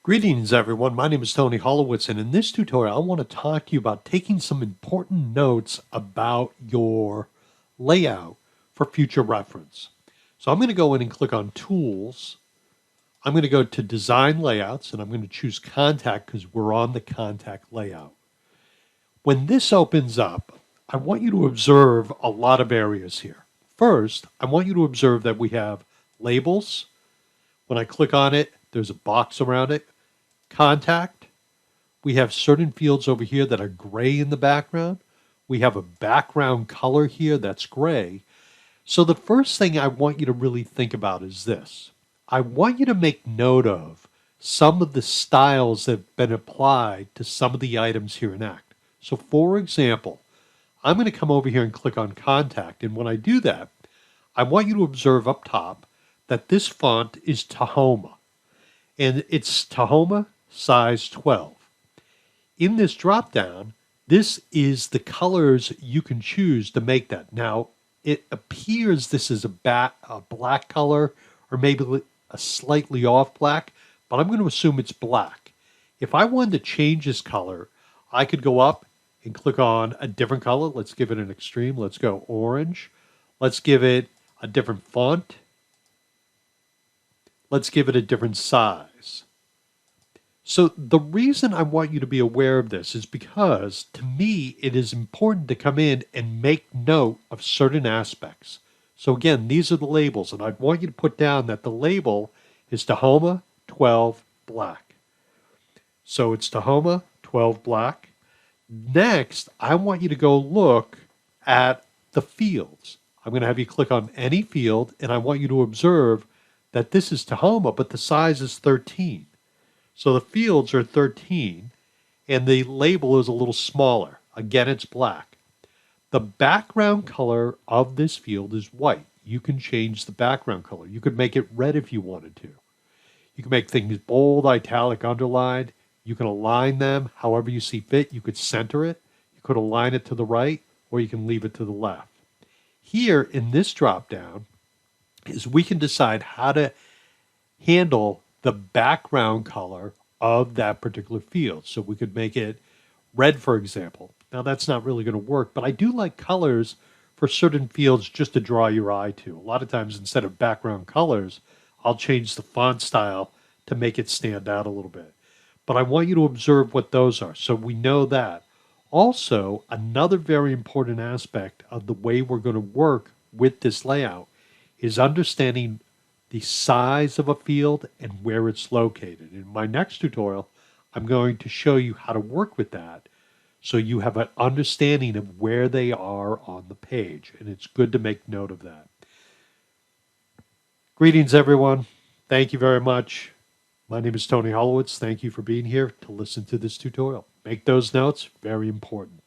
Greetings everyone, my name is Tony Holowitz, and in this tutorial I want to talk to you about taking some important notes about your layout for future reference. So I'm going to go in and click on Tools. I'm going to go to Design Layouts, and I'm going to choose Contact because we're on the Contact layout. When this opens up, I want you to observe a lot of areas here. First, I want you to observe that we have labels. When I click on it, there's a box around it. Contact. We have certain fields over here that are gray in the background. We have a background color here that's gray. So the first thing I want you to really think about is this. I want you to make note of some of the styles that have been applied to some of the items here in Act. So for example, I'm going to come over here and click on Contact, and when I do that, I want you to observe up top that this font is Tahoma, and it's Tahoma size 12. In this drop down, this is the colors you can choose to make that. Now, it appears this is a black color or maybe a slightly off black, but I'm going to assume it's black. If I wanted to change this color, I could go up and click on a different color. Let's give it an extreme. Let's go orange. Let's give it a different font. Let's give it a different size. So the reason I want you to be aware of this is because, to me, it is important to come in and make note of certain aspects. So again, these are the labels, and I'd want you to put down that the label is Tahoma 12 black. So it's Tahoma 12 black. Next, I want you to go look at the fields. I'm going to have you click on any field, and I want you to observe that this is Tahoma, but the size is 13. So the fields are 13, and the label is a little smaller. Again, it's black. The background color of this field is white. You can change the background color. You could make it red if you wanted to. You can make things bold, italic, underlined. You can align them however you see fit. You could center it. You could align it to the right, or you can leave it to the left. Here in this drop down is we can decide how to handle the background color of that particular field. So we could make it red, for example. Now that's not really going to work, but I do like colors for certain fields just to draw your eye to. A lot of times instead of background colors, I'll change the font style to make it stand out a little bit. But I want you to observe what those are so we know that. Also, another very important aspect of the way we're going to work with this layout is understanding the size of a field and where it's located. In my next tutorial, I'm going to show you how to work with that so you have an understanding of where they are on the page, and it's good to make note of that. Greetings, everyone. Thank you very much. My name is Tony Holowitz. Thank you for being here to listen to this tutorial. Make those notes, very important.